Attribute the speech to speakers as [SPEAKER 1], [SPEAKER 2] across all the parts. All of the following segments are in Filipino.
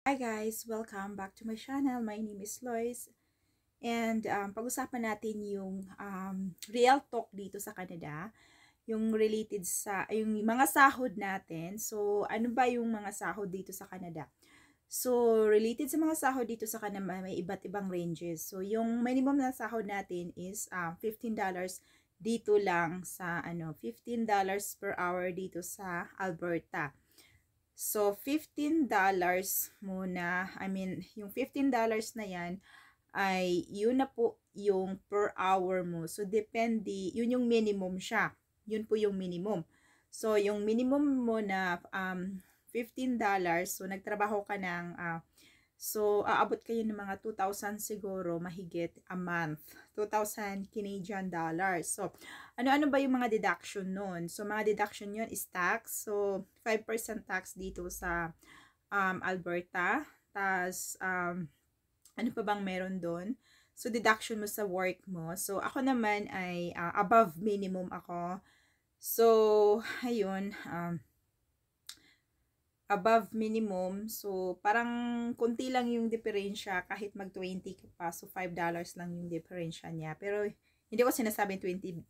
[SPEAKER 1] Hi guys! Welcome back to my channel. My name is Lois. And pag-usapan natin yung real talk dito sa Canada. Yung related sa, yung mga sahod natin. So, ano ba yung mga sahod dito sa Canada? So, related sa mga sahod dito sa Canada, may iba't ibang ranges. So, yung minimum na sahod natin is $15 dito lang sa $15 per hour dito sa Alberta. So, $15 muna. Yung $15 na yan ay yun na po yung per hour mo. So, depende, yun yung minimum siya. Yun po yung minimum. So, yung minimum mo na $15, so nagtrabaho ka ng so, aabot kayo ng mga 2,000 siguro, mahigit a month. 2,000 Canadian dollars. So, ano-ano ba yung mga deduction nun? So, mga deduction yun is tax. So, 5% tax dito sa Alberta. Tapos, ano pa bang meron doon? So, deduction mo sa work mo. So, ako naman ay above minimum ako. So, ayun, above minimum. So, parang konti lang yung diferensya kahit mag-20 ka pa. So, $5 lang yung diferensya niya. Pero, hindi ko sinasabing $20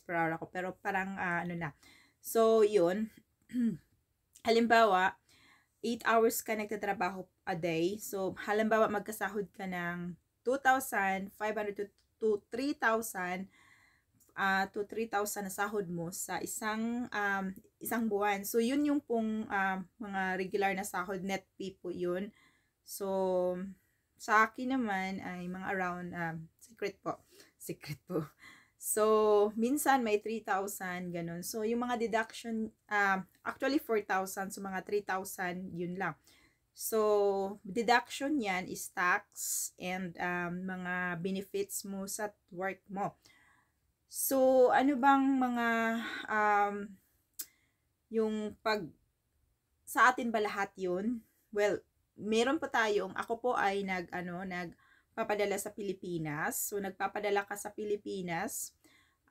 [SPEAKER 1] per hour ako. Pero, parang ano na. So, yun. Halimbawa, 8 hours ka nagtatrabaho a day. So, halimbawa, magkasahod ka ng 2,500 to 3,000 to 3,000 na sahod mo sa isang buwan. So, yun yung pong mga regular na sahod, net pay po yun. So, sa akin naman ay mga around, secret po. Secret po. So, minsan may 3,000, ganun. So, yung mga deduction, actually 4,000, so mga 3,000, yun lang. So, deduction yan is tax and mga benefits mo sa work mo. So, ano bang mga yung sa atin ba lahat yun? Well, meron pa tayong, ako po ay nagpapadala sa Pilipinas. So, nagpapadala ka sa Pilipinas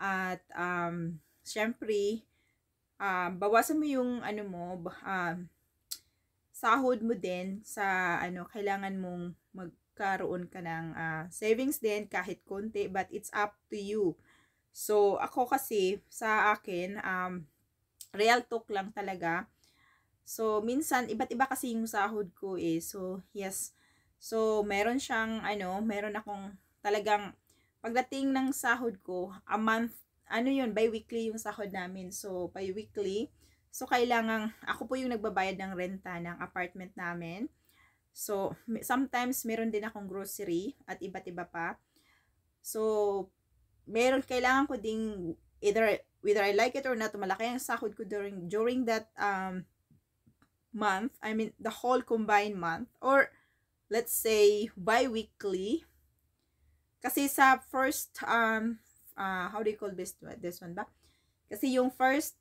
[SPEAKER 1] at syempre, bawasan mo yung sahod mo din sa kailangan mong magkaroon ka ng savings din kahit konti, but it's up to you. So, ako kasi, sa akin, real talk lang talaga. So, minsan, iba't iba kasi yung sahod ko eh. So, yes. So, meron siyang, meron akong talagang, pagdating ng sahod ko, a month, bi-weekly yung sahod namin. So, bi-weekly. So, kailangan, ako po yung nagbabayad ng renta ng apartment namin. So, sometimes, meron din akong grocery at iba't iba pa. So, kailangan ko ding whether I like it or not, malaki ang sahod ko during that month, the whole combined month, or let's say bi-weekly. Kasi sa first how do you call this one ba? Kasi yung first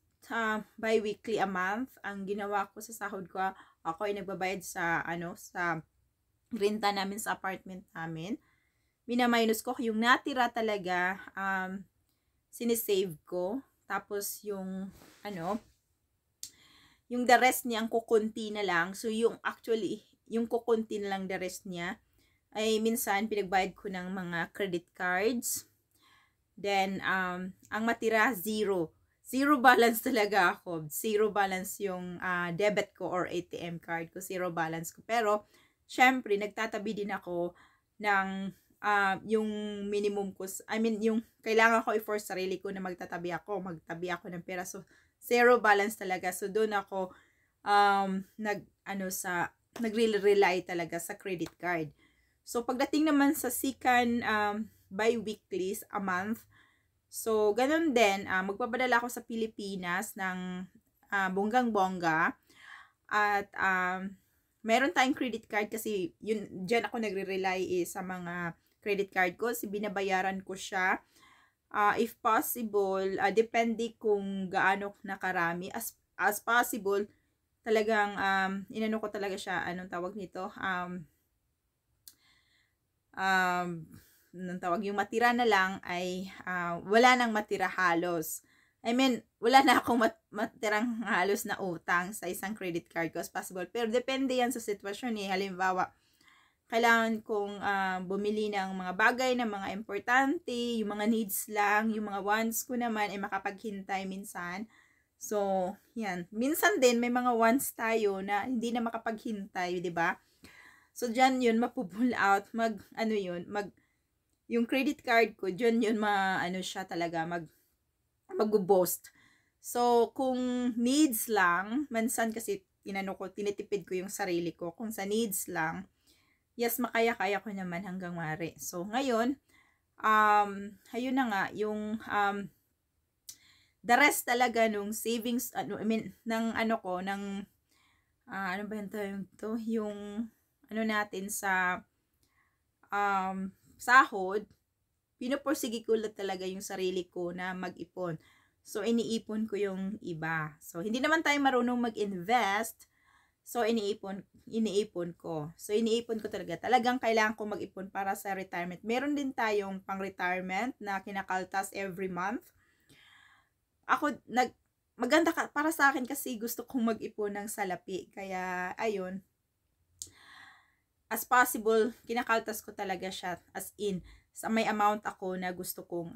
[SPEAKER 1] bi-weekly a month, ang ginawa ko sa sahod ko, ako ay nagbabayad sa sa renta namin sa apartment namin. Minaminus ko yung natira talaga, sinisave ko. Tapos yung yung the rest niya, ang kukunti na lang. So, yung actually, yung kukunti na lang the rest niya, ay minsan pinagbayad ko ng mga credit cards. Then, ang matira, zero. Zero balance talaga ako. Zero balance yung debit ko or ATM card ko. Zero balance ko. Pero, syempre, nagtatabi din ako ng yung minimum ko. Yung kailangan ko i-force sarili ko na magtabi ako ng pera. So, zero balance talaga. So, doon ako nagre-rely talaga sa credit card. So, pagdating naman sa second bi-weekly, a month, so, ganun din, magpapadala ako sa Pilipinas ng bonggang-bongga. At meron tayong credit card kasi dyan ako nagre-rely sa mga credit card ko. Kasi binabayaran ko siya. If possible, depende kung gaano nakarami. As possible, talagang inano ko talaga siya, anong tawag nito? Anong tawag, yung matira na lang ay wala nang matira halos. I mean, wala na akong matirang halos na utang sa isang credit card ko as possible. Pero depende yan sa sitwasyon eh. Halimbawa, kailangan kong bumili ng mga bagay na mga importante, yung mga needs lang, yung mga wants ko naman ay makapaghintay minsan. So, yan. Minsan din may mga wants tayo na hindi na makapaghintay, 'di ba? So, diyan 'yun mapupull out, yung credit card ko, diyan 'yun siya talaga mag-boast. So, kung needs lang, minsan kasi tinitipid ko yung sarili ko. Kung sa needs lang, yes, makaya-kaya ko naman hanggang mare. So, ngayon, ayun na nga, yung, the rest talaga nung savings, ano ba yung yung, natin sa, sahod, pinupursige ko lang talaga yung sarili ko na mag-ipon. So, iniipon ko yung iba. So, hindi naman tayo marunong mag-invest. So, iniipon ko. So, iniipon ko talaga. Talagang kailangan ko mag-ipon para sa retirement. Meron din tayong pang-retirement na kinakaltas every month. Ako, maganda para sa akin kasi gusto kong mag-ipon ng salapi. Kaya, ayun. As possible, kinakaltas ko talaga siya. As in, sa may amount ako na gusto kong,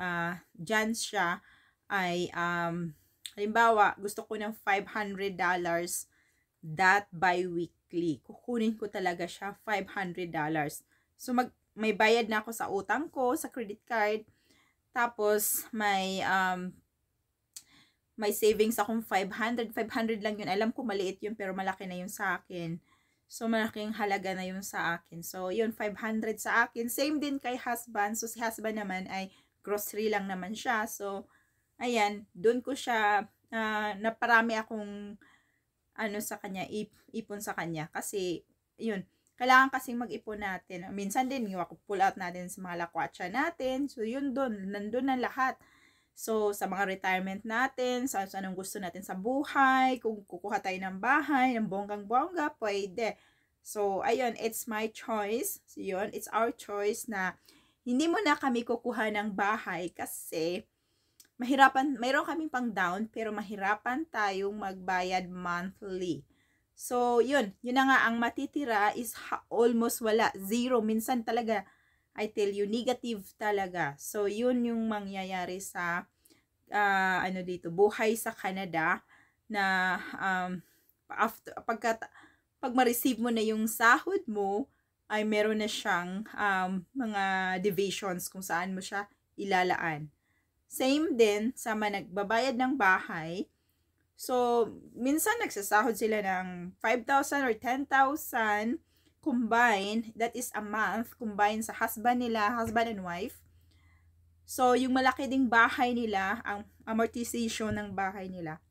[SPEAKER 1] dyan siya ay, halimbawa, gusto ko ng $500 that bi-weekly. Kukunin ko talaga siya $500. So, may bayad na ako sa utang ko, sa credit card. Tapos, may savings akong 500. 500 lang yun. Alam ko maliit yun, pero malaki na yun sa akin. So, malaking halaga na yun sa akin. So, yun, 500 sa akin. Same din kay husband. So, si husband naman ay grocery lang naman siya. So, ayan, doon ko siya, naparami akong, sa kanya, ipon sa kanya. Kasi, yun, kailangan kasing mag-ipon natin. Minsan din, yung pull out natin sa mga lakwatsa natin. So, yun doon, nandun na lahat. So, sa mga retirement natin, sa anong gusto natin sa buhay, kung kukuha tayo ng bahay, ng bonggang-bongga, pwede. So, ayun, it's my choice. So, yun, it's our choice na hindi mo na kami kukuha ng bahay kasi mahirapan, mayroon kaming pang down, pero mahirapan tayong magbayad monthly. So, yun na nga, ang matitira is almost wala, zero. Minsan talaga, I tell you, negative talaga. So, yun yung mangyayari sa, dito, buhay sa Canada, na, pag ma-receive mo na yung sahod mo, ay meron na siyang, mga divisions kung saan mo siya ilalaan. Same din sa nagbabayad ng bahay. So, minsan nagsasahod sila ng 5,000 or 10,000 combined, that is a month, combined sa husband and wife. So, yung malaki ding bahay nila, ang amortization ng bahay nila,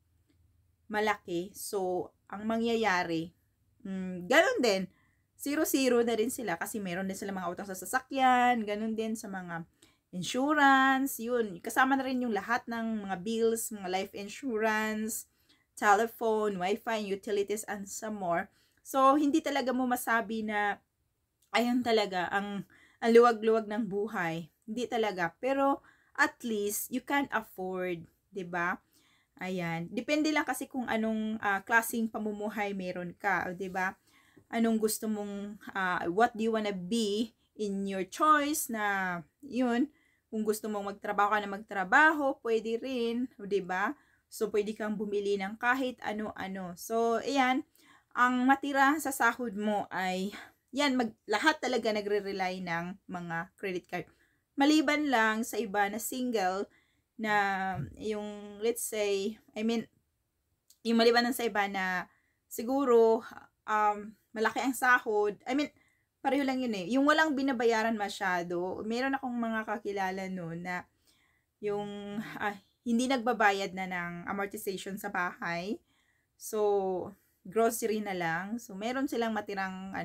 [SPEAKER 1] malaki. So, ang mangyayari, ganun din, 0-0 na rin sila kasi meron din sila mga utang sa sasakyan, ganun din sa mga insurance, yun. Kasama na rin yung lahat ng mga bills, mga life insurance, telephone, wifi, utilities, and some more. So, hindi talaga mo masabi na, ayun talaga, ang luwag-luwag ng buhay. Hindi talaga. Pero, at least, you can afford, 'di ba? Ayan. Depende lang kasi kung anong klaseng pamumuhay meron ka, 'di ba? Anong gusto mong, what do you wanna be in your choice na, yun, kung gusto mong magtrabaho ka na magtrabaho, pwede rin, 'di ba? So, pwede kang bumili ng kahit ano-ano. So, ayan, ang matira sa sahod mo ay, yan, lahat talaga nagre-rely ng mga credit card. Maliban lang sa iba na single, na yung, let's say, yung maliban sa iba na, siguro, malaki ang sahod, pareho lang yun eh. Yung walang binabayaran masyado, meron akong mga kakilala noon na, yung, hindi nagbabayad na ng amortization sa bahay. So, grocery na lang. So, meron silang matirang,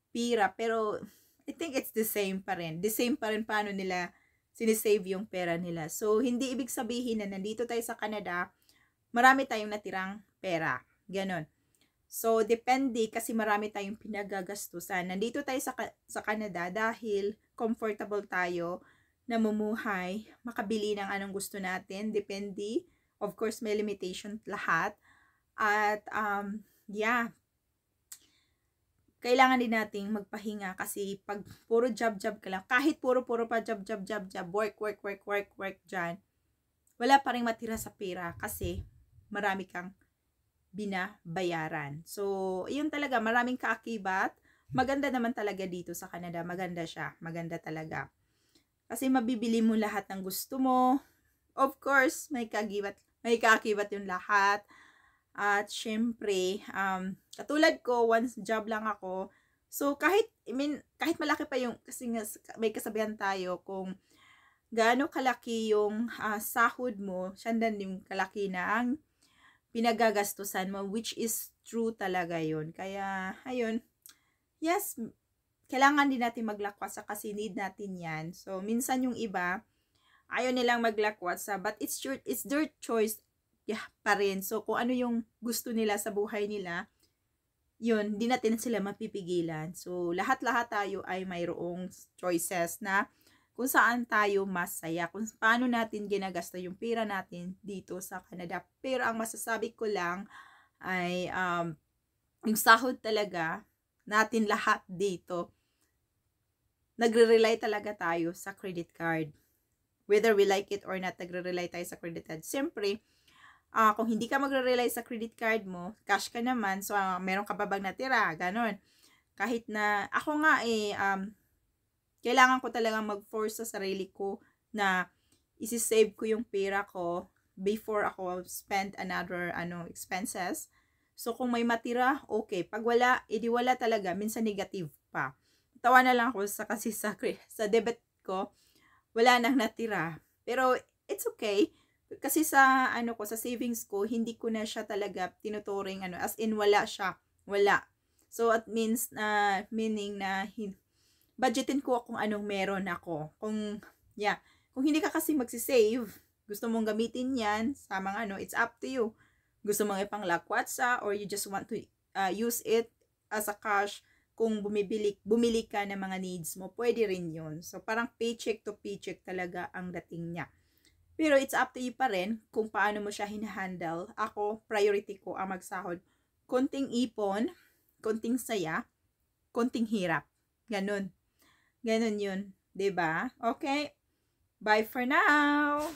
[SPEAKER 1] pira. Pero, I think it's the same pa rin. The same pa rin paano nila sinisave yung pera nila. So, hindi ibig sabihin na nandito tayo sa Canada, marami tayong natirang pera. Ganon. So, depende kasi marami tayong pinagagastusan. Nandito tayo sa Canada dahil comfortable tayo, namumuhay, makabili ng anong gusto natin, depende Of course, may limitation lahat. At, yeah, kailangan din nating magpahinga kasi pag puro job-job ka lang, kahit puro-puro pa job, work dyan, wala pa rin matira sa pera kasi marami kang binabayaran. So, yun talaga, maraming kaakibat. Maganda naman talaga dito sa Canada. Maganda siya. Maganda talaga. Kasi mabibili mo lahat ng gusto mo. Of course, may kaakibat yung lahat. At syempre, katulad ko, once job lang ako. So, kahit malaki pa yung, kasi nga, may kasabihan tayo kung gaano kalaki yung sahod mo, siya din yung kalaki na ang pinagagastusan mo, which is true talaga yun. Kaya, ayun, yes, kailangan din natin maglakwatsa kasi need natin yan. So, minsan yung iba, ayaw nilang maglakwatsa, but it's their choice pa rin. So, kung ano yung gusto nila sa buhay nila, yun, di natin sila mapipigilan. So, lahat-lahat tayo ay mayroong choices na kung saan tayo masaya, kung paano natin ginagasta yung pera natin dito sa Canada. Pero ang masasabi ko lang ay yung sahod talaga natin lahat dito, nagre-rely talaga tayo sa credit card. Whether we like it or not, nagre-rely tayo sa credit card. Siyempre, kung hindi ka magre-rely sa credit card mo, cash ka naman, so meron ka pa bang natira, ganon. Kahit na, ako nga kailangan ko talagang mag-force sa sarili ko na isi-save ko yung pera ko before ako spend another expenses. So, kung may matira, okay. Pag wala, edi wala talaga. Minsan negative pa. Tawa na lang ako kasi sa debit ko, wala nang natira. Pero, it's okay. Kasi sa, sa savings ko, hindi ko na siya talaga tinuturing, as in wala siya. Wala. So, it means, meaning na, budgetin ko kung anong meron ako. Kung hindi ka kasi magsisave, gusto mong gamitin yan sa mga it's up to you. Gusto mong ipanglakwatsa or you just want to use it as a cash kung bumili ka ng mga needs mo, pwede rin yun. So, parang paycheck to paycheck talaga ang dating niya. Pero it's up to you pa rin kung paano mo siya hinahandle. Ako, priority ko ang magsahod. Konting ipon, konting saya, konting hirap. Ganun yun. 'Di ba? Okay. Bye for now.